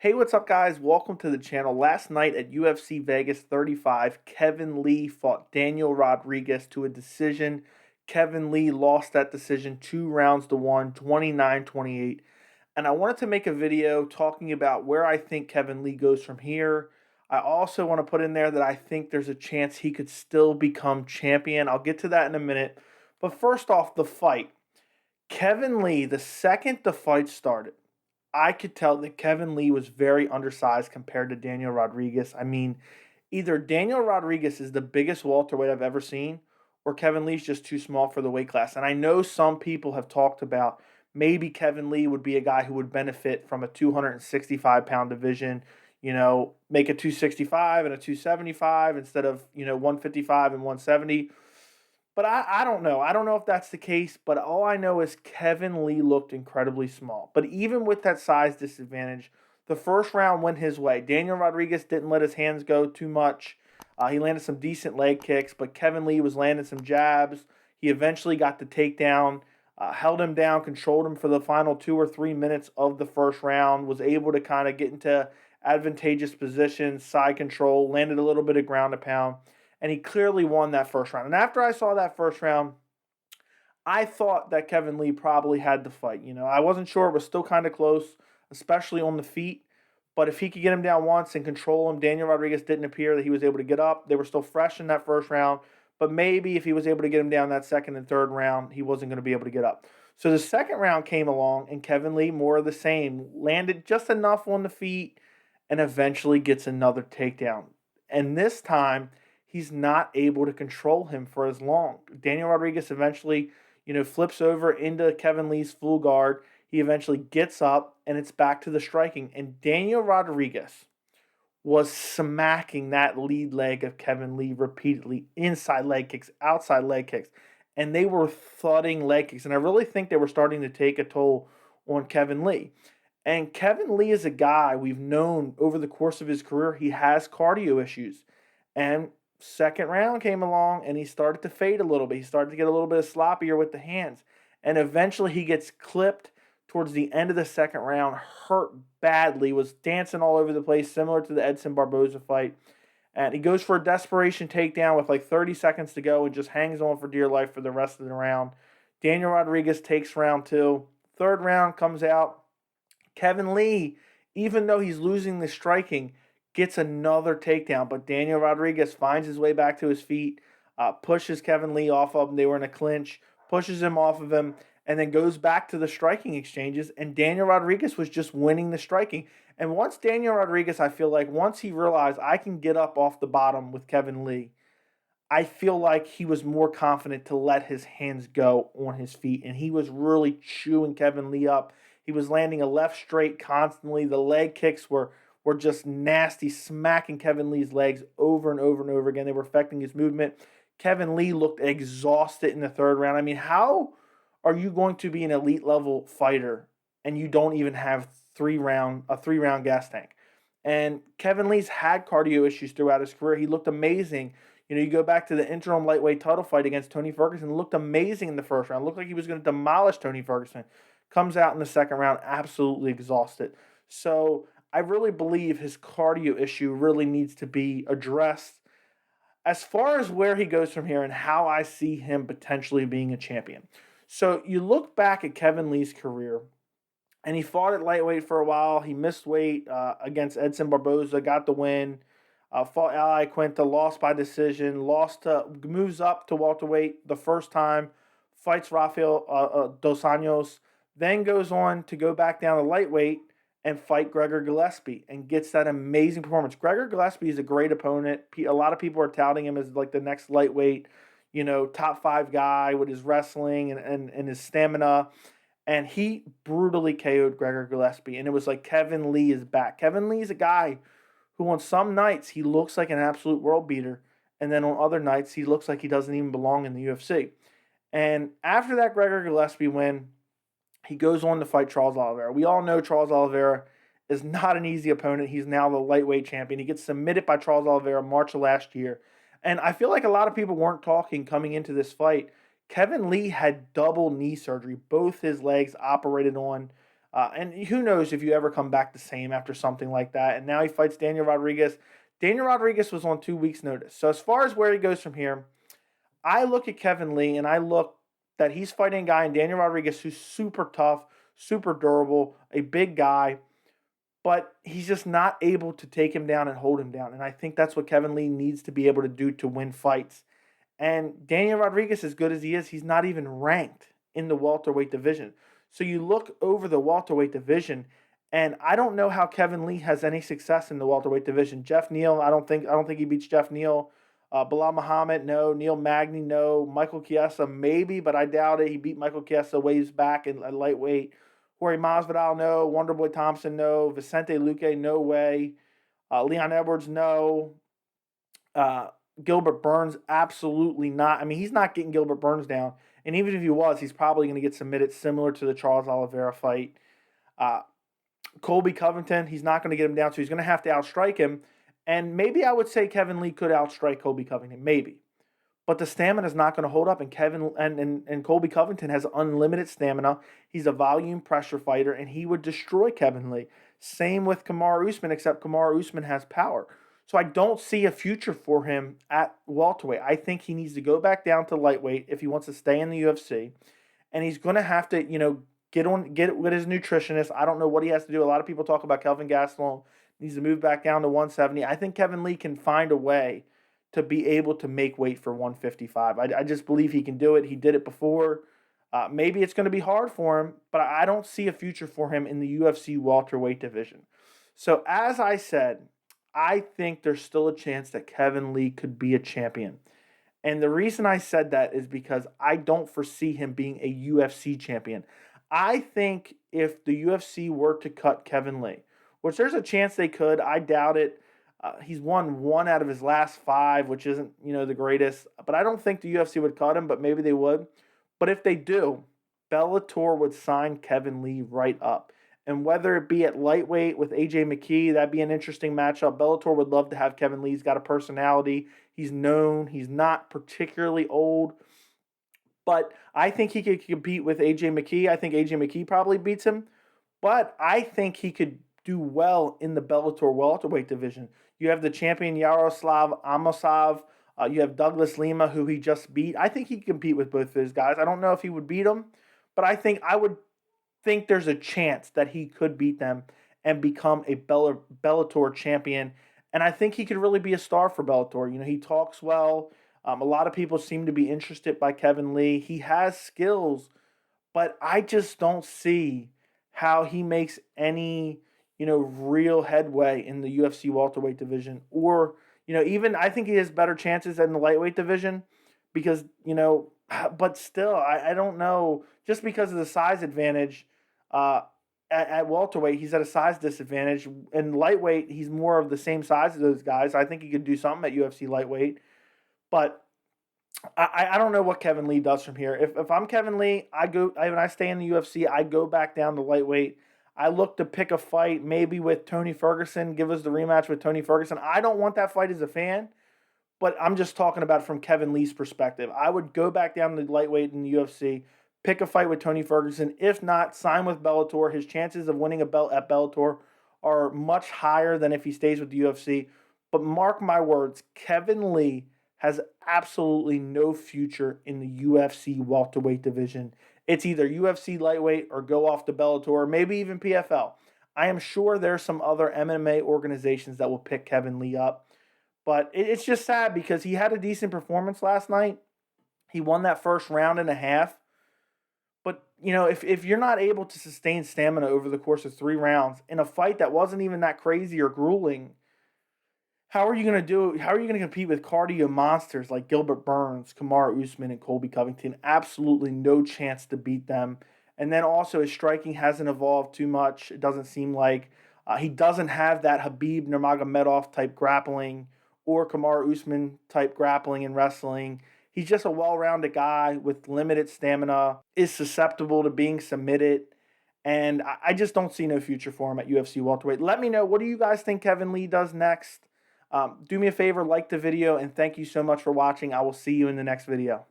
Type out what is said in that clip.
Hey, what's up, guys? Welcome to the channel. Last night at UFC Vegas 35, Kevin Lee fought Daniel Rodriguez to a decision. Kevin Lee lost that decision 2 rounds to one, 29-28. And I wanted to make a video talking about where I think Kevin Lee goes from here. I also want to put in there that I think there's a chance he could still become champion. I'll get to that in a minute. But first off, the fight. Kevin Lee, the second the fight started, I could tell that Kevin Lee was very undersized compared to Daniel Rodriguez. I mean, either Daniel Rodriguez is the biggest welterweight I've ever seen, or Kevin Lee's just too small for the weight class. And I know some people have talked about maybe Kevin Lee would be a guy who would benefit from a 265-pound division, make a 265 and a 275 instead of, 155 and 170. But I don't know. I don't know if that's the case, but all I know is Kevin Lee looked incredibly small. But even with that size disadvantage, the first round went his way. Daniel Rodriguez didn't let his hands go too much. He landed some decent leg kicks, but Kevin Lee was landing some jabs. He eventually got the takedown, held him down, controlled him for the final 2 or 3 minutes of the first round, was able to kind of get into advantageous positions, side control, landed a little bit of ground and pound, and he clearly won that first round. And after I saw that first round, I thought that Kevin Lee probably had the fight. I wasn't sure. It was still kind of close, especially on the feet. But if he could get him down once and control him, Daniel Rodriguez didn't appear that he was able to get up. They were still fresh in that first round. But maybe if he was able to get him down that second and third round, he wasn't going to be able to get up. So the second round came along, and Kevin Lee, more of the same, landed just enough on the feet and eventually gets another takedown. And this time, he's not able to control him for as long. Daniel Rodriguez eventually, flips over into Kevin Lee's full guard. He eventually gets up, and it's back to the striking. And Daniel Rodriguez was smacking that lead leg of Kevin Lee repeatedly, inside leg kicks, outside leg kicks. And they were thudding leg kicks. And I really think they were starting to take a toll on Kevin Lee. And Kevin Lee is a guy we've known over the course of his career, he has cardio issues. And second round came along and he started to fade a little bit. He started to get a little bit sloppier with the hands. And eventually he gets clipped towards the end of the second round, hurt badly, was dancing all over the place, similar to the Edson Barboza fight. And he goes for a desperation takedown with like 30 seconds to go and just hangs on for dear life for the rest of the round. Daniel Rodriguez takes round two. Third round comes out. Kevin Lee, even though he's losing the striking, gets another takedown, but Daniel Rodriguez finds his way back to his feet, pushes Kevin Lee off of him. They were in a clinch, pushes him off of him, and then goes back to the striking exchanges, and Daniel Rodriguez was just winning the striking. And once Daniel Rodriguez, I feel like once he realized I can get up off the bottom with Kevin Lee, I feel like he was more confident to let his hands go on his feet, and he was really chewing Kevin Lee up. He was landing a left straight constantly. The leg kicks were just nasty, smacking Kevin Lee's legs over and over and over again. They were affecting his movement. Kevin Lee looked exhausted in the third round. I mean, how are you going to be an elite level fighter and you don't even have a 3 round gas tank? And Kevin Lee's had cardio issues throughout his career. He looked amazing. You go back to the interim lightweight title fight against Tony Ferguson, looked amazing in the first round. Looked like he was going to demolish Tony Ferguson. Comes out in the second round absolutely exhausted. So I really believe his cardio issue really needs to be addressed. As far as where he goes from here and how I see him potentially being a champion. So you look back at Kevin Lee's career, and he fought at lightweight for a while. He missed weight against Edson Barboza, got the win. Fought Ali Quinta, lost by decision, moves up to welterweight the first time, fights Rafael Dos Anjos, then goes on to go back down to lightweight and fight Gregor Gillespie and gets that amazing performance. Gregor Gillespie is a great opponent. A lot of people are touting him as like the next lightweight, top 5 guy with his wrestling and his stamina. And he brutally KO'd Gregor Gillespie. And it was like Kevin Lee is back. Kevin Lee is a guy who on some nights he looks like an absolute world beater. And then on other nights he looks like he doesn't even belong in the UFC. And after that Gregor Gillespie win, he goes on to fight Charles Oliveira. We all know Charles Oliveira is not an easy opponent. He's now the lightweight champion. He gets submitted by Charles Oliveira March of last year. And I feel like a lot of people weren't talking coming into this fight. Kevin Lee had double knee surgery, both his legs operated on. And who knows if you ever come back the same after something like that. And now he fights Daniel Rodriguez. Daniel Rodriguez was on 2 weeks' notice. So as far as where he goes from here, I look at Kevin Lee and I look that he's fighting a guy in Daniel Rodriguez who's super tough, super durable, a big guy, but he's just not able to take him down and hold him down. And I think that's what Kevin Lee needs to be able to do to win fights. And Daniel Rodriguez, as good as he is, he's not even ranked in the welterweight division. So you look over the welterweight division, and I don't know how Kevin Lee has any success in the welterweight division. Jeff Neal, I don't think he beats Jeff Neal. Bilal Muhammad, no. Neil Magny, no. Michael Chiesa, maybe, but I doubt it. He beat Michael Chiesa ways back in lightweight. Jorge Masvidal, no. Wonderboy Thompson, no. Vicente Luque, no way. Leon Edwards, no. Uh, Gilbert Burns, absolutely not. I mean, he's not getting Gilbert Burns down. And even if he was, he's probably going to get submitted similar to the Charles Oliveira fight. Uh, Colby Covington, he's not going to get him down, so he's going to have to outstrike him. And maybe I would say Kevin Lee could outstrike Colby Covington, maybe. But the stamina is not going to hold up, and Colby Covington has unlimited stamina. He's a volume pressure fighter, and he would destroy Kevin Lee. Same with Kamaru Usman, except Kamaru Usman has power. So I don't see a future for him at welterweight. I think he needs to go back down to lightweight if he wants to stay in the UFC, and he's going to have to, get with his nutritionist. I don't know what he has to do. A lot of people talk about Kelvin Gastelum needs to move back down to 170. I think Kevin Lee can find a way to be able to make weight for 155. I just believe he can do it. He did it before. Maybe it's going to be hard for him, but I don't see a future for him in the UFC welterweight division. So as I said, I think there's still a chance that Kevin Lee could be a champion. And the reason I said that is because I don't foresee him being a UFC champion. I think if the UFC were to cut Kevin Lee, which there's a chance they could, I doubt it. He's won 1 out of his last 5, which isn't, the greatest. But I don't think the UFC would cut him, but maybe they would. But if they do, Bellator would sign Kevin Lee right up. And whether it be at lightweight with AJ McKee, that'd be an interesting matchup. Bellator would love to have Kevin Lee. He's got a personality. He's known. He's not particularly old. But I think he could compete with AJ McKee. I think AJ McKee probably beats him. But I think he could do well in the Bellator welterweight division. You have the champion Yaroslav Amosov. You have Douglas Lima, who he just beat. I think he can compete with both those guys. I don't know if he would beat them, but I would think there's a chance that he could beat them and become a Bellator champion. And I think he could really be a star for Bellator. He talks well. A lot of people seem to be interested by Kevin Lee. He has skills, but I just don't see how he makes any real headway in the UFC welterweight division. Or, even I think he has better chances in the lightweight division because, but still, I don't know. Just because of the size advantage at welterweight, he's at a size disadvantage. In lightweight, he's more of the same size as those guys. I think he could do something at UFC lightweight. But I don't know what Kevin Lee does from here. If I'm Kevin Lee, when I stay in the UFC, I go back down to lightweight. I look to pick a fight maybe with Tony Ferguson, give us the rematch with Tony Ferguson. I don't want that fight as a fan, but I'm just talking about from Kevin Lee's perspective. I would go back down to lightweight in the UFC, pick a fight with Tony Ferguson. If not, sign with Bellator. His chances of winning a belt at Bellator are much higher than if he stays with the UFC. But mark my words, Kevin Lee has absolutely no future in the UFC welterweight division. It's either UFC lightweight or go off to Bellator, or maybe even PFL. I am sure there's some other MMA organizations that will pick Kevin Lee up. But it's just sad because he had a decent performance last night. He won that first round and a half. But, if you're not able to sustain stamina over the course of 3 rounds in a fight that wasn't even that crazy or grueling, how are you going to compete with cardio monsters like Gilbert Burns, Kamaru Usman, and Colby Covington? Absolutely no chance to beat them. And then also his striking hasn't evolved too much. It doesn't seem like he doesn't have that Habib Nurmagomedov type grappling or Kamaru Usman type grappling and wrestling. He's just a well-rounded guy with limited stamina, is susceptible to being submitted. And I just don't see no future for him at UFC welterweight. Let me know, what do you guys think Kevin Lee does next? Do me a favor, like the video, and thank you so much for watching. I will see you in the next video.